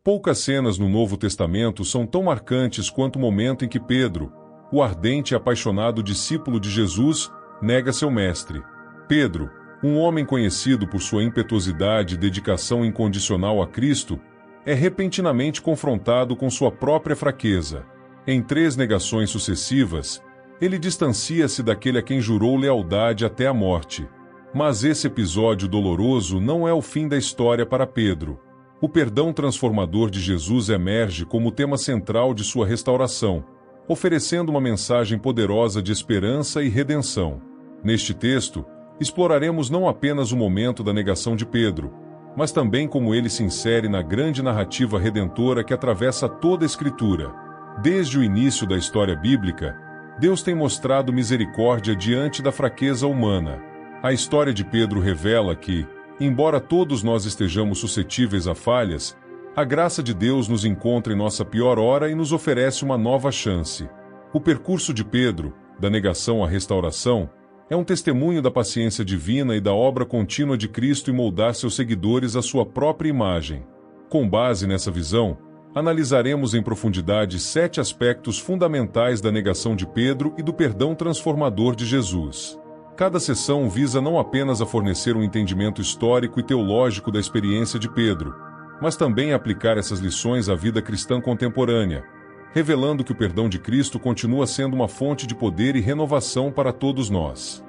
Poucas cenas no Novo Testamento são tão marcantes quanto o momento em que Pedro, o ardente e apaixonado discípulo de Jesus, nega seu mestre. Pedro, um homem conhecido por sua impetuosidade e dedicação incondicional a Cristo, é repentinamente confrontado com sua própria fraqueza. Em 3 negações sucessivas, ele distancia-se daquele a quem jurou lealdade até a morte. Mas esse episódio doloroso não é o fim da história para Pedro. O perdão transformador de Jesus emerge como o tema central de sua restauração, oferecendo uma mensagem poderosa de esperança e redenção. Neste texto, exploraremos não apenas o momento da negação de Pedro, mas também como ele se insere na grande narrativa redentora que atravessa toda a Escritura. Desde o início da história bíblica, Deus tem mostrado misericórdia diante da fraqueza humana. A história de Pedro revela que, embora todos nós estejamos suscetíveis a falhas, a graça de Deus nos encontra em nossa pior hora e nos oferece uma nova chance. O percurso de Pedro, da negação à restauração, é um testemunho da paciência divina e da obra contínua de Cristo em moldar seus seguidores à sua própria imagem. Com base nessa visão, analisaremos em profundidade 7 aspectos fundamentais da negação de Pedro e do perdão transformador de Jesus. Cada sessão visa não apenas a fornecer um entendimento histórico e teológico da experiência de Pedro, mas também a aplicar essas lições à vida cristã contemporânea, revelando que o perdão de Cristo continua sendo uma fonte de poder e renovação para todos nós.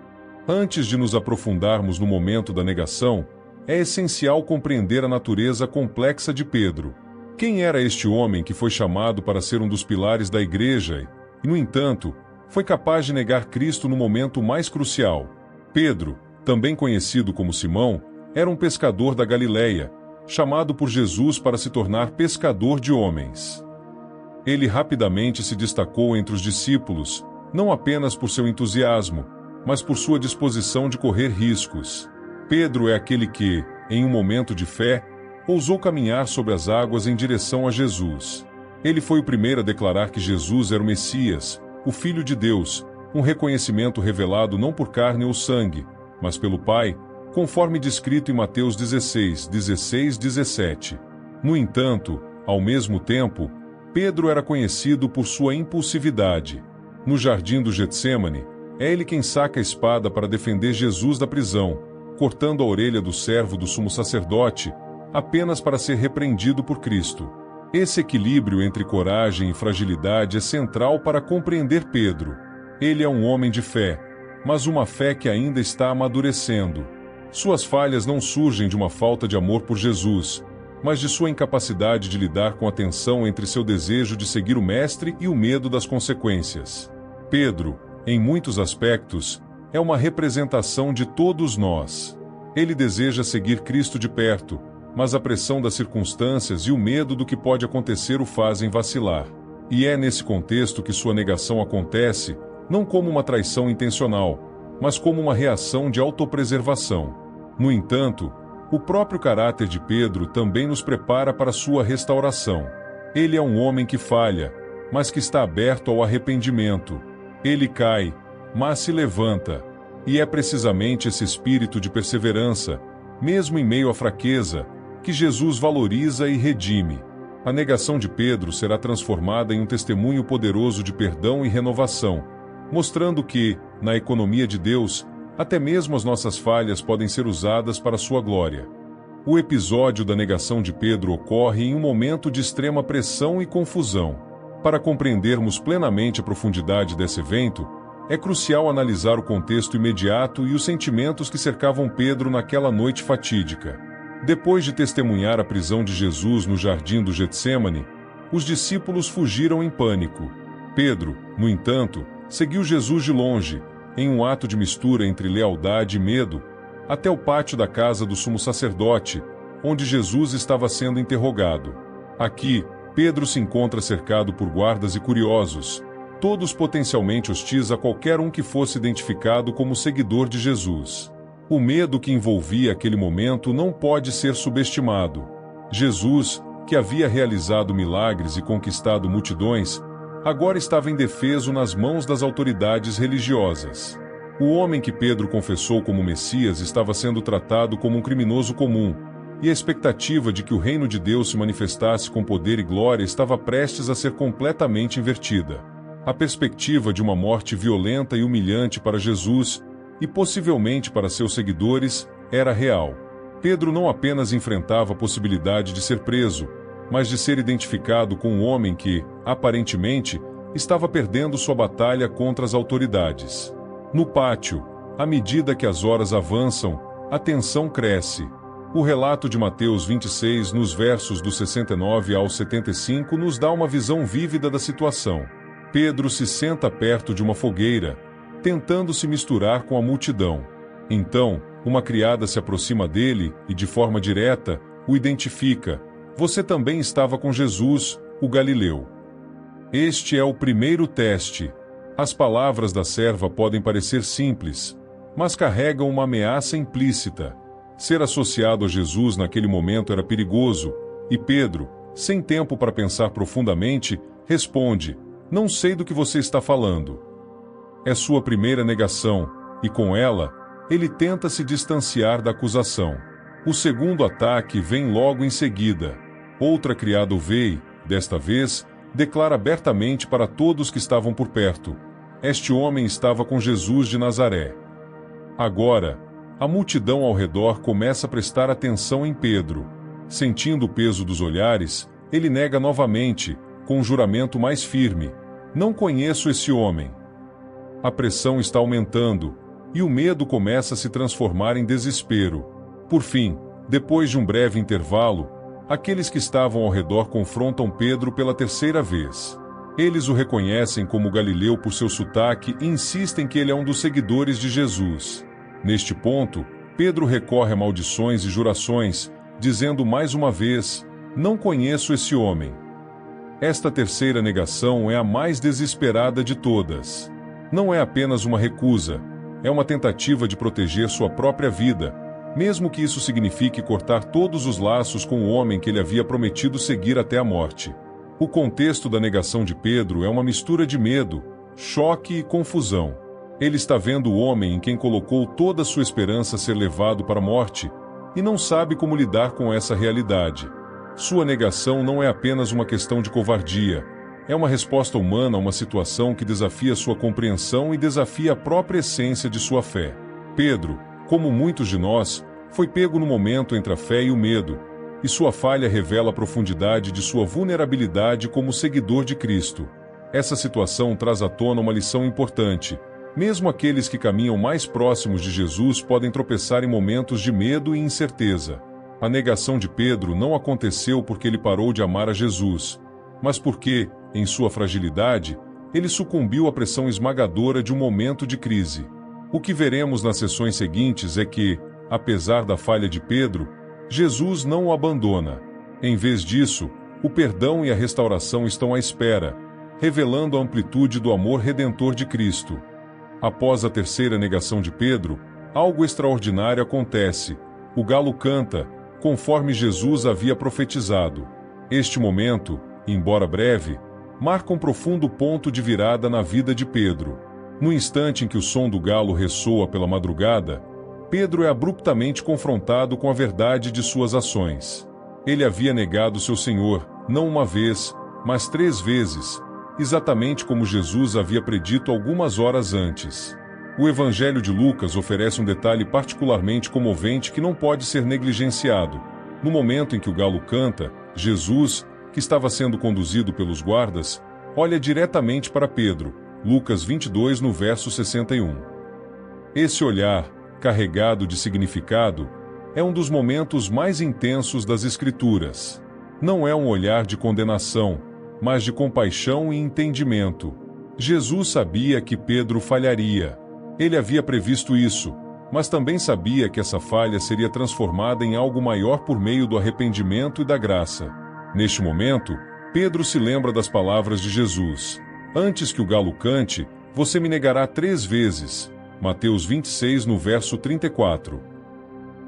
Antes de nos aprofundarmos no momento da negação, é essencial compreender a natureza complexa de Pedro. Quem era este homem que foi chamado para ser um dos pilares da igreja e, no entanto, foi capaz de negar Cristo no momento mais crucial? Pedro, também conhecido como Simão, era um pescador da Galileia, chamado por Jesus para se tornar pescador de homens. Ele rapidamente se destacou entre os discípulos, não apenas por seu entusiasmo, mas por sua disposição de correr riscos. Pedro é aquele que, em um momento de fé, ousou caminhar sobre as águas em direção a Jesus. Ele foi o primeiro a declarar que Jesus era o Messias, o Filho de Deus, um reconhecimento revelado não por carne ou sangue, mas pelo Pai, conforme descrito em Mateus 16, 16, 17. No entanto, ao mesmo tempo, Pedro era conhecido por sua impulsividade. No jardim do Getsêmani, é ele quem saca a espada para defender Jesus da prisão, cortando a orelha do servo do sumo sacerdote, apenas para ser repreendido por Cristo. Esse equilíbrio entre coragem e fragilidade é central para compreender Pedro. Ele é um homem de fé, mas uma fé que ainda está amadurecendo. Suas falhas não surgem de uma falta de amor por Jesus, mas de sua incapacidade de lidar com a tensão entre seu desejo de seguir o Mestre e o medo das consequências. Pedro, em muitos aspectos, é uma representação de todos nós. Ele deseja seguir Cristo de perto, mas a pressão das circunstâncias e o medo do que pode acontecer o fazem vacilar. E é nesse contexto que sua negação acontece, não como uma traição intencional, mas como uma reação de autopreservação. No entanto, o próprio caráter de Pedro também nos prepara para sua restauração. Ele é um homem que falha, mas que está aberto ao arrependimento. Ele cai, mas se levanta. E é precisamente esse espírito de perseverança, mesmo em meio à fraqueza, que Jesus valoriza e redime. A negação de Pedro será transformada em um testemunho poderoso de perdão e renovação, mostrando que, na economia de Deus, até mesmo as nossas falhas podem ser usadas para sua glória. O episódio da negação de Pedro ocorre em um momento de extrema pressão e confusão. Para compreendermos plenamente a profundidade desse evento, é crucial analisar o contexto imediato e os sentimentos que cercavam Pedro naquela noite fatídica. Depois de testemunhar a prisão de Jesus no jardim do Getsêmani, os discípulos fugiram em pânico. Pedro, no entanto, seguiu Jesus de longe, em um ato de mistura entre lealdade e medo, até o pátio da casa do sumo sacerdote, onde Jesus estava sendo interrogado. Aqui, Pedro se encontra cercado por guardas e curiosos, todos potencialmente hostis a qualquer um que fosse identificado como seguidor de Jesus. O medo que envolvia aquele momento não pode ser subestimado. Jesus, que havia realizado milagres e conquistado multidões, agora estava indefeso nas mãos das autoridades religiosas. O homem que Pedro confessou como Messias estava sendo tratado como um criminoso comum, e a expectativa de que o reino de Deus se manifestasse com poder e glória estava prestes a ser completamente invertida. A perspectiva de uma morte violenta e humilhante para Jesus, e possivelmente para seus seguidores, era real. Pedro não apenas enfrentava a possibilidade de ser preso, mas de ser identificado com um homem que, aparentemente, estava perdendo sua batalha contra as autoridades. No pátio, à medida que as horas avançam, a tensão cresce. O relato de Mateus 26, nos versos do 69 ao 75, nos dá uma visão vívida da situação. Pedro se senta perto de uma fogueira, tentando se misturar com a multidão. Então, uma criada se aproxima dele e, de forma direta, o identifica. Você também estava com Jesus, o Galileu. Este é o primeiro teste. As palavras da serva podem parecer simples, mas carregam uma ameaça implícita. Ser associado a Jesus naquele momento era perigoso, e Pedro, sem tempo para pensar profundamente, responde: "Não sei do que você está falando." É sua primeira negação, e com ela, ele tenta se distanciar da acusação. O segundo ataque vem logo em seguida. Outra criada o vê e, desta vez, declara abertamente para todos que estavam por perto: este homem estava com Jesus de Nazaré. Agora, a multidão ao redor começa a prestar atenção em Pedro. Sentindo o peso dos olhares, ele nega novamente, com um juramento mais firme: "Não conheço esse homem." A pressão está aumentando, e o medo começa a se transformar em desespero. Por fim, depois de um breve intervalo, aqueles que estavam ao redor confrontam Pedro pela terceira vez. Eles o reconhecem como Galileu por seu sotaque e insistem que ele é um dos seguidores de Jesus. Neste ponto, Pedro recorre a maldições e jurações, dizendo mais uma vez: "Não conheço esse homem." Esta terceira negação é a mais desesperada de todas. Não é apenas uma recusa, é uma tentativa de proteger sua própria vida, mesmo que isso signifique cortar todos os laços com o homem que ele havia prometido seguir até a morte. O contexto da negação de Pedro é uma mistura de medo, choque e confusão. Ele está vendo o homem em quem colocou toda a sua esperança ser levado para a morte, e não sabe como lidar com essa realidade. Sua negação não é apenas uma questão de covardia, é uma resposta humana a uma situação que desafia sua compreensão e desafia a própria essência de sua fé. Pedro, como muitos de nós, foi pego no momento entre a fé e o medo, e sua falha revela a profundidade de sua vulnerabilidade como seguidor de Cristo. Essa situação traz à tona uma lição importante. Mesmo aqueles que caminham mais próximos de Jesus podem tropeçar em momentos de medo e incerteza. A negação de Pedro não aconteceu porque ele parou de amar a Jesus, mas porque, em sua fragilidade, ele sucumbiu à pressão esmagadora de um momento de crise. O que veremos nas sessões seguintes é que, apesar da falha de Pedro, Jesus não o abandona. Em vez disso, o perdão e a restauração estão à espera, revelando a amplitude do amor redentor de Cristo. Após a terceira negação de Pedro, algo extraordinário acontece. O galo canta, conforme Jesus havia profetizado. Este momento, embora breve, marca um profundo ponto de virada na vida de Pedro. No instante em que o som do galo ressoa pela madrugada, Pedro é abruptamente confrontado com a verdade de suas ações. Ele havia negado seu Senhor, não uma vez, mas 3 vezes, exatamente como Jesus havia predito algumas horas antes. O Evangelho de Lucas oferece um detalhe particularmente comovente que não pode ser negligenciado. No momento em que o galo canta, Jesus, que estava sendo conduzido pelos guardas, olha diretamente para Pedro. Lucas 22, no verso 61. Esse olhar, carregado de significado, é um dos momentos mais intensos das Escrituras. Não é um olhar de condenação, mas de compaixão e entendimento. Jesus sabia que Pedro falharia. Ele havia previsto isso, mas também sabia que essa falha seria transformada em algo maior por meio do arrependimento e da graça. Neste momento, Pedro se lembra das palavras de Jesus: "Antes que o galo cante, você me negará 3 vezes." Mateus 26, no verso 34.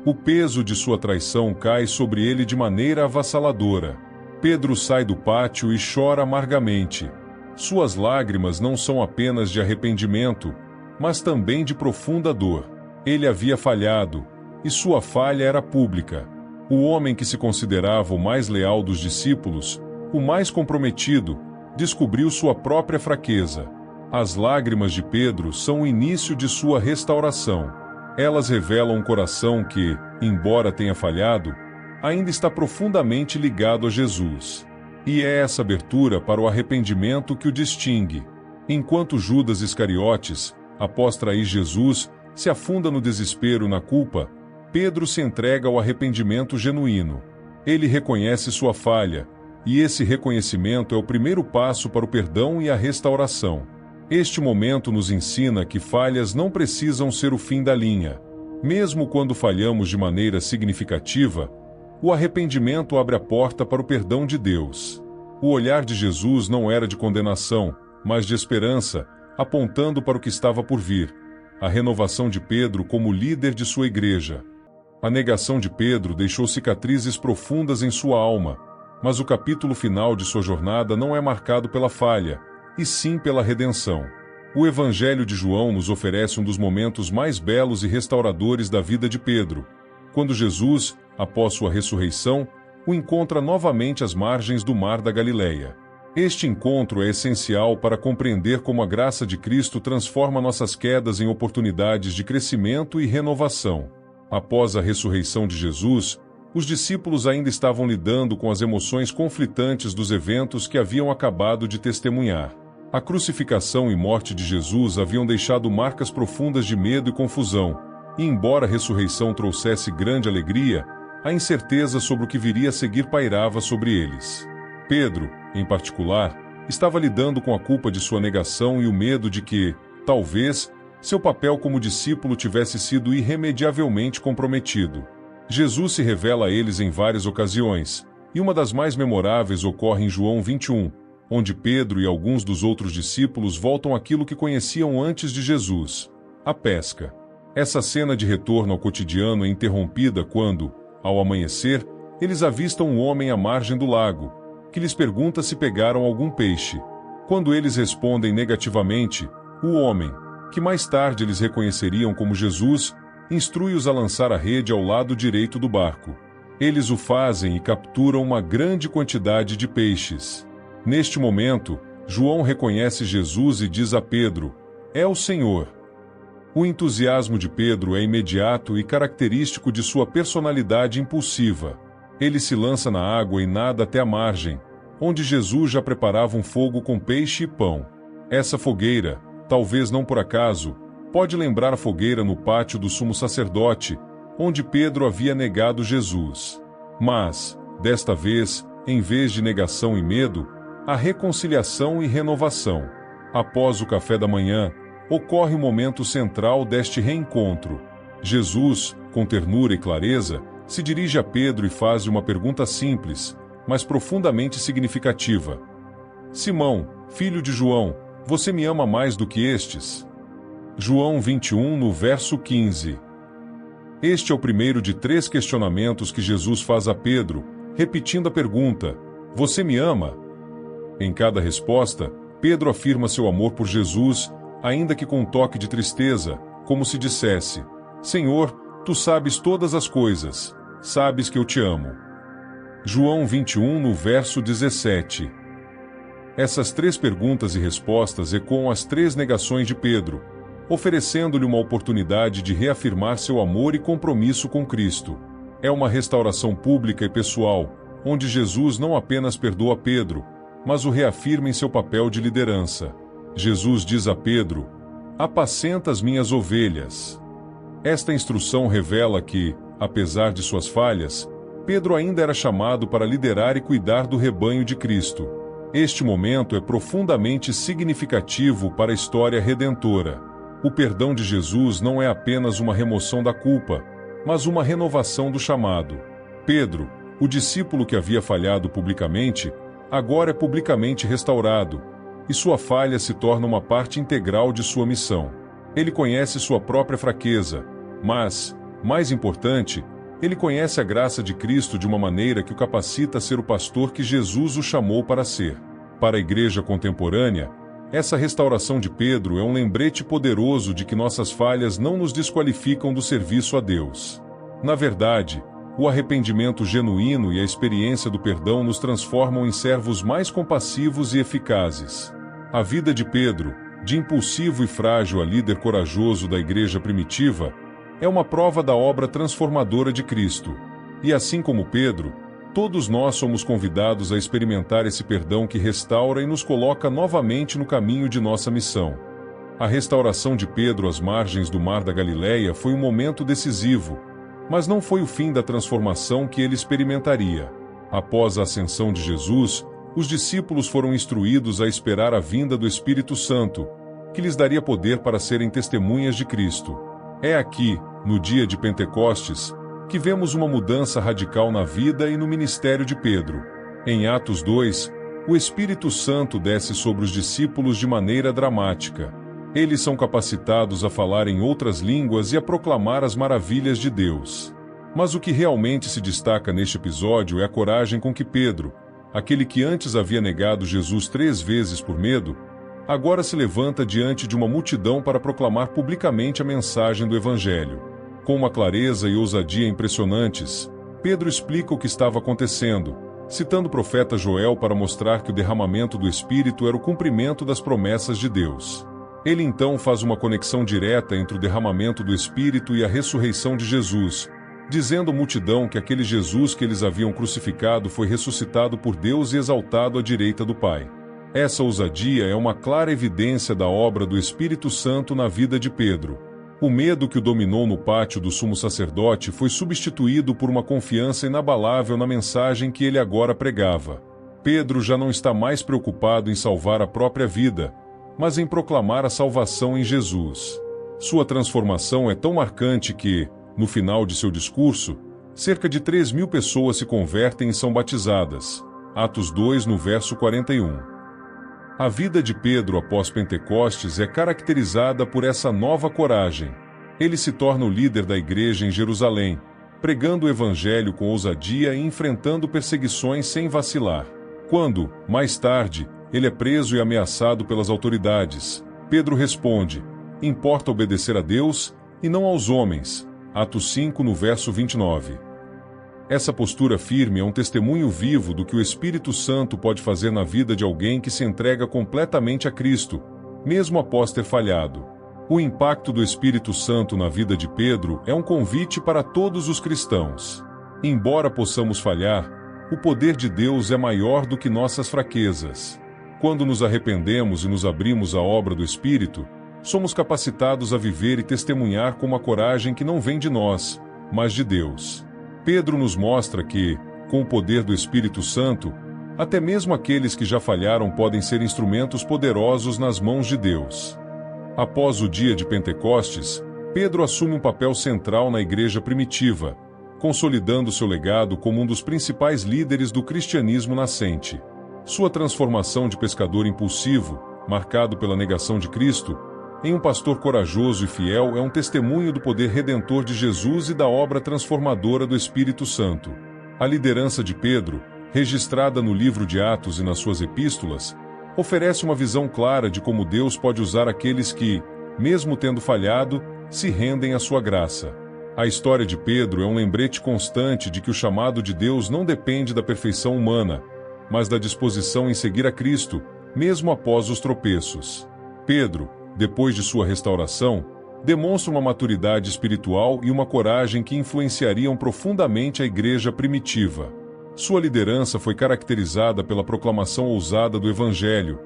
O peso de sua traição cai sobre ele de maneira avassaladora. Pedro sai do pátio e chora amargamente. Suas lágrimas não são apenas de arrependimento, mas também de profunda dor. Ele havia falhado, e sua falha era pública. O homem que se considerava o mais leal dos discípulos, o mais comprometido, descobriu sua própria fraqueza. As lágrimas de Pedro são o início de sua restauração. Elas revelam um coração que, embora tenha falhado, ainda está profundamente ligado a Jesus. E é essa abertura para o arrependimento que o distingue. Enquanto Judas Iscariotes, após trair Jesus, se afunda no desespero e na culpa, Pedro se entrega ao arrependimento genuíno. Ele reconhece sua falha, e esse reconhecimento é o primeiro passo para o perdão e a restauração. Este momento nos ensina que falhas não precisam ser o fim da linha. Mesmo quando falhamos de maneira significativa, o arrependimento abre a porta para o perdão de Deus. O olhar de Jesus não era de condenação, mas de esperança, apontando para o que estava por vir: a renovação de Pedro como líder de sua igreja. A negação de Pedro deixou cicatrizes profundas em sua alma, mas o capítulo final de sua jornada não é marcado pela falha, e sim pela redenção. O Evangelho de João nos oferece um dos momentos mais belos e restauradores da vida de Pedro, quando Jesus, após sua ressurreição, o encontra novamente às margens do Mar da Galileia. Este encontro é essencial para compreender como a graça de Cristo transforma nossas quedas em oportunidades de crescimento e renovação. Após a ressurreição de Jesus, os discípulos ainda estavam lidando com as emoções conflitantes dos eventos que haviam acabado de testemunhar. A crucificação e morte de Jesus haviam deixado marcas profundas de medo e confusão, e embora a ressurreição trouxesse grande alegria, a incerteza sobre o que viria a seguir pairava sobre eles. Pedro, em particular, estava lidando com a culpa de sua negação e o medo de que, talvez, seu papel como discípulo tivesse sido irremediavelmente comprometido. Jesus se revela a eles em várias ocasiões, e uma das mais memoráveis ocorre em João 21, onde Pedro e alguns dos outros discípulos voltam àquilo que conheciam antes de Jesus: a pesca. Essa cena de retorno ao cotidiano é interrompida quando, ao amanhecer, eles avistam um homem à margem do lago, que lhes pergunta se pegaram algum peixe. Quando eles respondem negativamente, o homem, que mais tarde eles reconheceriam como Jesus, instrui-os a lançar a rede ao lado direito do barco. Eles o fazem e capturam uma grande quantidade de peixes. Neste momento, João reconhece Jesus e diz a Pedro: "É o Senhor." O entusiasmo de Pedro é imediato e característico de sua personalidade impulsiva. Ele se lança na água e nada até a margem, onde Jesus já preparava um fogo com peixe e pão. Essa fogueira, talvez não por acaso, pode lembrar a fogueira no pátio do sumo sacerdote, onde Pedro havia negado Jesus. Mas, desta vez, em vez de negação e medo, há reconciliação e renovação. Após o café da manhã, ocorre o momento central deste reencontro. Jesus, com ternura e clareza, se dirige a Pedro e faz uma pergunta simples, mas profundamente significativa: "Simão, filho de João, você me ama mais do que estes?" João 21, no verso 15. Este é o primeiro de 3 questionamentos que Jesus faz a Pedro, repetindo a pergunta: "Você me ama?" Em cada resposta, Pedro afirma seu amor por Jesus, ainda que com um toque de tristeza, como se dissesse: "Senhor, tu sabes todas as coisas, sabes que eu te amo." João 21, no verso 17. Essas 3 perguntas e respostas ecoam as 3 negações de Pedro, oferecendo-lhe uma oportunidade de reafirmar seu amor e compromisso com Cristo. É uma restauração pública e pessoal, onde Jesus não apenas perdoa Pedro, mas o reafirma em seu papel de liderança. Jesus diz a Pedro: "Apacenta as minhas ovelhas." Esta instrução revela que, apesar de suas falhas, Pedro ainda era chamado para liderar e cuidar do rebanho de Cristo. Este momento é profundamente significativo para a história redentora. O perdão de Jesus não é apenas uma remoção da culpa, mas uma renovação do chamado. Pedro, o discípulo que havia falhado publicamente, agora é publicamente restaurado, e sua falha se torna uma parte integral de sua missão. Ele conhece sua própria fraqueza, mas, mais importante, ele conhece a graça de Cristo de uma maneira que o capacita a ser o pastor que Jesus o chamou para ser. Para a igreja contemporânea, essa restauração de Pedro é um lembrete poderoso de que nossas falhas não nos desqualificam do serviço a Deus. Na verdade, O arrependimento genuíno e a experiência do perdão nos transformam em servos mais compassivos e eficazes. A vida de Pedro, de impulsivo e frágil a líder corajoso da igreja primitiva, é uma prova da obra transformadora de Cristo. E assim como Pedro, todos nós somos convidados a experimentar esse perdão que restaura e nos coloca novamente no caminho de nossa missão. A restauração de Pedro às margens do Mar da Galileia foi um momento decisivo, mas não foi o fim da transformação que ele experimentaria. Após a ascensão de Jesus, os discípulos foram instruídos a esperar a vinda do Espírito Santo, que lhes daria poder para serem testemunhas de Cristo. É aqui, no dia de Pentecostes, que vemos uma mudança radical na vida e no ministério de Pedro. Em Atos 2, o Espírito Santo desce sobre os discípulos de maneira dramática. Eles são capacitados a falar em outras línguas e a proclamar as maravilhas de Deus. Mas o que realmente se destaca neste episódio é a coragem com que Pedro, aquele que antes havia negado Jesus 3 vezes por medo, agora se levanta diante de uma multidão para proclamar publicamente a mensagem do Evangelho. Com uma clareza e ousadia impressionantes, Pedro explica o que estava acontecendo, citando o profeta Joel para mostrar que o derramamento do Espírito era o cumprimento das promessas de Deus. Ele então faz uma conexão direta entre o derramamento do Espírito e a ressurreição de Jesus, dizendo à multidão que aquele Jesus que eles haviam crucificado foi ressuscitado por Deus e exaltado à direita do Pai. Essa ousadia é uma clara evidência da obra do Espírito Santo na vida de Pedro. O medo que o dominou no pátio do sumo sacerdote foi substituído por uma confiança inabalável na mensagem que ele agora pregava. Pedro já não está mais preocupado em salvar a própria vida, mas em proclamar a salvação em Jesus. Sua transformação é tão marcante que, no final de seu discurso, cerca de 3.000 pessoas se convertem e são batizadas. Atos 2, no verso 41. A vida de Pedro após Pentecostes é caracterizada por essa nova coragem. Ele se torna o líder da igreja em Jerusalém, pregando o evangelho com ousadia e enfrentando perseguições sem vacilar. Quando, mais tarde, ele é preso e ameaçado pelas autoridades, Pedro responde: importa obedecer a Deus e não aos homens. Atos 5, no verso 29. Essa postura firme é um testemunho vivo do que o Espírito Santo pode fazer na vida de alguém que se entrega completamente a Cristo, mesmo após ter falhado. O impacto do Espírito Santo na vida de Pedro é um convite para todos os cristãos. Embora possamos falhar, o poder de Deus é maior do que nossas fraquezas. Quando nos arrependemos e nos abrimos à obra do Espírito, somos capacitados a viver e testemunhar com uma coragem que não vem de nós, mas de Deus. Pedro nos mostra que, com o poder do Espírito Santo, até mesmo aqueles que já falharam podem ser instrumentos poderosos nas mãos de Deus. Após o dia de Pentecostes, Pedro assume um papel central na igreja primitiva, consolidando seu legado como um dos principais líderes do cristianismo nascente. Sua transformação de pescador impulsivo, marcado pela negação de Cristo, em um pastor corajoso e fiel é um testemunho do poder redentor de Jesus e da obra transformadora do Espírito Santo. A liderança de Pedro, registrada no livro de Atos e nas suas epístolas, oferece uma visão clara de como Deus pode usar aqueles que, mesmo tendo falhado, se rendem à sua graça. A história de Pedro é um lembrete constante de que o chamado de Deus não depende da perfeição humana, mas da disposição em seguir a Cristo, mesmo após os tropeços. Pedro, depois de sua restauração, demonstra uma maturidade espiritual e uma coragem que influenciariam profundamente a igreja primitiva. Sua liderança foi caracterizada pela proclamação ousada do Evangelho,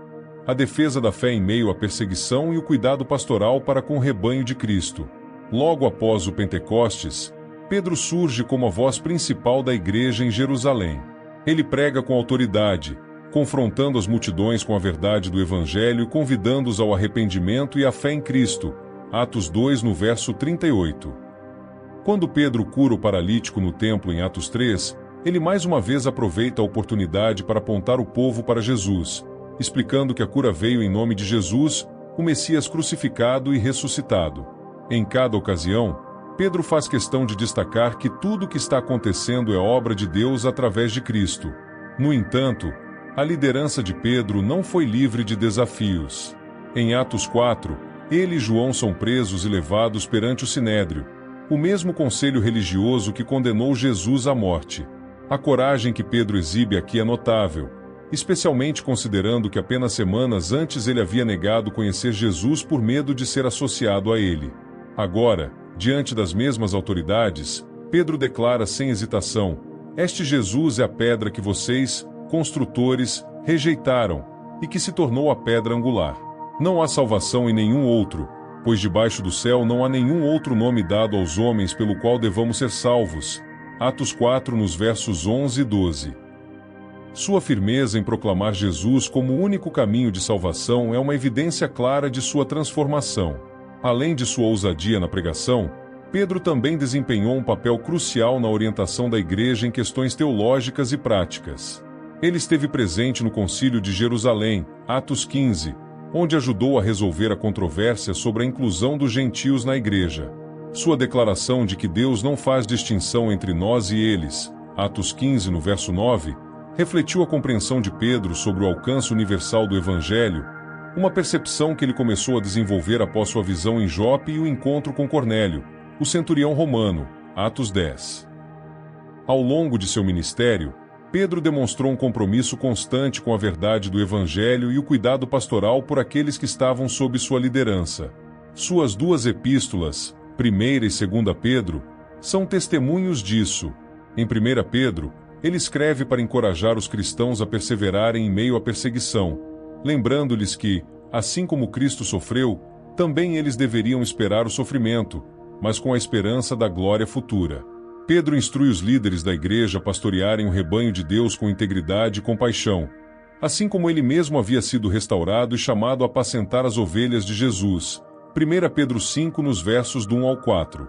a defesa da fé em meio à perseguição e o cuidado pastoral para com o rebanho de Cristo. Logo após o Pentecostes, Pedro surge como a voz principal da igreja em Jerusalém. Ele prega com autoridade, confrontando as multidões com a verdade do Evangelho e convidando-os ao arrependimento e à fé em Cristo. Atos 2, no verso 38. Quando Pedro cura o paralítico no templo em Atos 3, ele mais uma vez aproveita a oportunidade para apontar o povo para Jesus, explicando que a cura veio em nome de Jesus, o Messias crucificado e ressuscitado. Em cada ocasião, Pedro faz questão de destacar que tudo o que está acontecendo é obra de Deus através de Cristo. No entanto, a liderança de Pedro não foi livre de desafios. Em Atos 4, ele e João são presos e levados perante o Sinédrio, o mesmo conselho religioso que condenou Jesus à morte. A coragem que Pedro exibe aqui é notável, especialmente considerando que apenas semanas antes ele havia negado conhecer Jesus por medo de ser associado a ele. Agora, diante das mesmas autoridades, Pedro declara sem hesitação: "Este Jesus é a pedra que vocês, construtores, rejeitaram, e que se tornou a pedra angular. Não há salvação em nenhum outro, pois debaixo do céu não há nenhum outro nome dado aos homens pelo qual devamos ser salvos." Atos 4, nos versos 11 e 12. Sua firmeza em proclamar Jesus como o único caminho de salvação é uma evidência clara de sua transformação. Além de sua ousadia na pregação, Pedro também desempenhou um papel crucial na orientação da igreja em questões teológicas e práticas. Ele esteve presente no Concílio de Jerusalém, Atos 15, onde ajudou a resolver a controvérsia sobre a inclusão dos gentios na igreja. Sua declaração de que Deus não faz distinção entre nós e eles, Atos 15, no verso 9, refletiu a compreensão de Pedro sobre o alcance universal do Evangelho, uma percepção que ele começou a desenvolver após sua visão em Jope e o encontro com Cornélio, o centurião romano, Atos 10. Ao longo de seu ministério, Pedro demonstrou um compromisso constante com a verdade do Evangelho e o cuidado pastoral por aqueles que estavam sob sua liderança. Suas duas epístolas, 1ª e 2ª Pedro, são testemunhos disso. Em 1 Pedro, ele escreve para encorajar os cristãos a perseverarem em meio à perseguição, lembrando-lhes que, assim como Cristo sofreu, também eles deveriam esperar o sofrimento, mas com a esperança da glória futura. Pedro instrui os líderes da igreja a pastorearem o rebanho de Deus com integridade e compaixão, assim como ele mesmo havia sido restaurado e chamado a apacentar as ovelhas de Jesus. 1 Pedro 5, nos versos do 1 ao 4.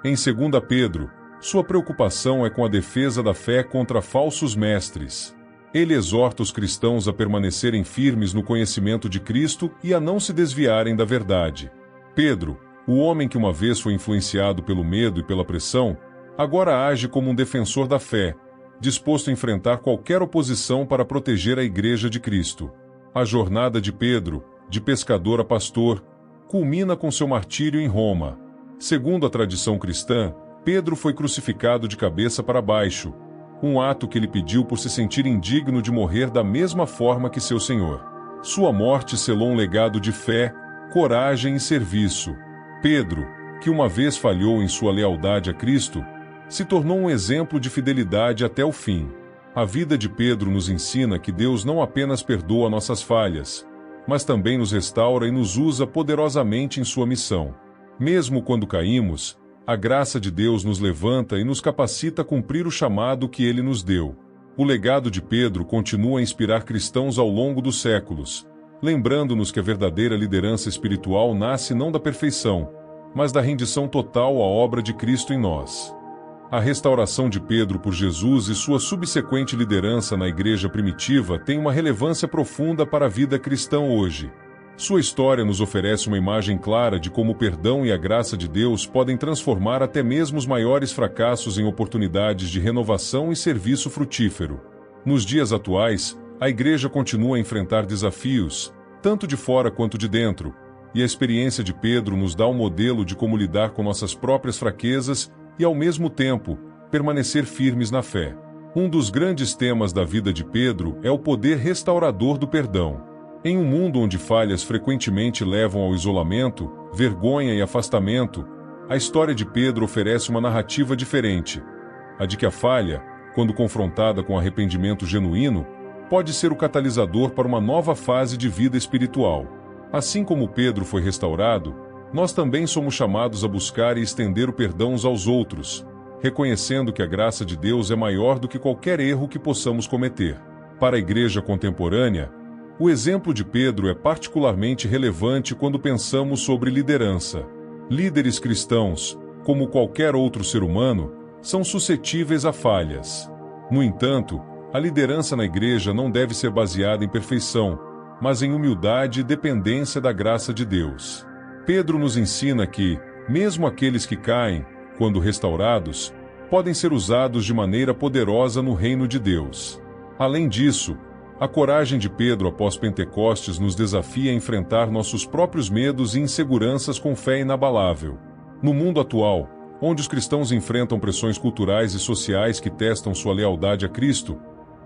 Em 2 Pedro, sua preocupação é com a defesa da fé contra falsos mestres. Ele exorta os cristãos a permanecerem firmes no conhecimento de Cristo e a não se desviarem da verdade. Pedro, o homem que uma vez foi influenciado pelo medo e pela pressão, agora age como um defensor da fé, disposto a enfrentar qualquer oposição para proteger a Igreja de Cristo. A jornada de Pedro, de pescador a pastor, culmina com seu martírio em Roma. Segundo a tradição cristã, Pedro foi crucificado de cabeça para baixo, um ato que ele pediu por se sentir indigno de morrer da mesma forma que seu Senhor. Sua morte selou um legado de fé, coragem e serviço. Pedro, que uma vez falhou em sua lealdade a Cristo, se tornou um exemplo de fidelidade até o fim. A vida de Pedro nos ensina que Deus não apenas perdoa nossas falhas, mas também nos restaura e nos usa poderosamente em sua missão. Mesmo quando caímos, a graça de Deus nos levanta e nos capacita a cumprir o chamado que Ele nos deu. O legado de Pedro continua a inspirar cristãos ao longo dos séculos, lembrando-nos que a verdadeira liderança espiritual nasce não da perfeição, mas da rendição total à obra de Cristo em nós. A restauração de Pedro por Jesus e sua subsequente liderança na igreja primitiva tem uma relevância profunda para a vida cristã hoje. Sua história nos oferece uma imagem clara de como o perdão e a graça de Deus podem transformar até mesmo os maiores fracassos em oportunidades de renovação e serviço frutífero. Nos dias atuais, a igreja continua a enfrentar desafios, tanto de fora quanto de dentro, e a experiência de Pedro nos dá um modelo de como lidar com nossas próprias fraquezas e, ao mesmo tempo, permanecer firmes na fé. Um dos grandes temas da vida de Pedro é o poder restaurador do perdão. Em um mundo onde falhas frequentemente levam ao isolamento, vergonha e afastamento, a história de Pedro oferece uma narrativa diferente. A de que a falha, quando confrontada com arrependimento genuíno, pode ser o catalisador para uma nova fase de vida espiritual. Assim como Pedro foi restaurado, nós também somos chamados a buscar e estender o perdão uns aos outros, reconhecendo que a graça de Deus é maior do que qualquer erro que possamos cometer. Para a igreja contemporânea, o exemplo de Pedro é particularmente relevante quando pensamos sobre liderança. Líderes cristãos, como qualquer outro ser humano, são suscetíveis a falhas. No entanto, a liderança na igreja não deve ser baseada em perfeição, mas em humildade e dependência da graça de Deus. Pedro nos ensina que, mesmo aqueles que caem, quando restaurados, podem ser usados de maneira poderosa no reino de Deus. Além disso, a coragem de Pedro após Pentecostes nos desafia a enfrentar nossos próprios medos e inseguranças com fé inabalável. No mundo atual, onde os cristãos enfrentam pressões culturais e sociais que testam sua lealdade a Cristo,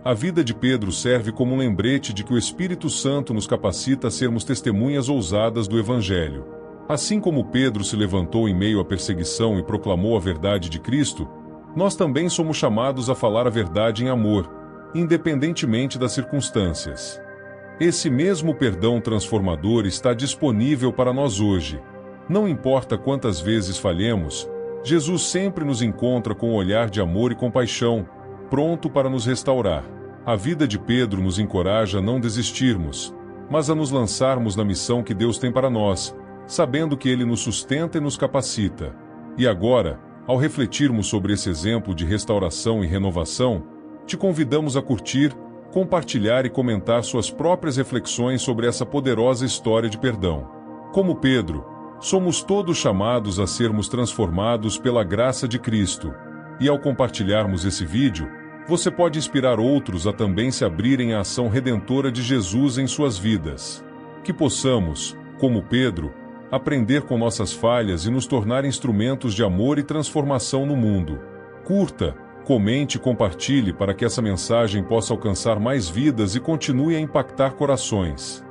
a vida de Pedro serve como um lembrete de que o Espírito Santo nos capacita a sermos testemunhas ousadas do Evangelho. Assim como Pedro se levantou em meio à perseguição e proclamou a verdade de Cristo, nós também somos chamados a falar a verdade em amor, independentemente das circunstâncias. Esse mesmo perdão transformador está disponível para nós hoje. Não importa quantas vezes falhemos, Jesus sempre nos encontra com um olhar de amor e compaixão, pronto para nos restaurar. A vida de Pedro nos encoraja a não desistirmos, mas a nos lançarmos na missão que Deus tem para nós, sabendo que Ele nos sustenta e nos capacita. E agora, ao refletirmos sobre esse exemplo de restauração e renovação, te convidamos a curtir, compartilhar e comentar suas próprias reflexões sobre essa poderosa história de perdão. Como Pedro, somos todos chamados a sermos transformados pela graça de Cristo. E ao compartilharmos esse vídeo, você pode inspirar outros a também se abrirem à ação redentora de Jesus em suas vidas. Que possamos, como Pedro, aprender com nossas falhas e nos tornar instrumentos de amor e transformação no mundo. Curta, comente e compartilhe para que essa mensagem possa alcançar mais vidas e continue a impactar corações.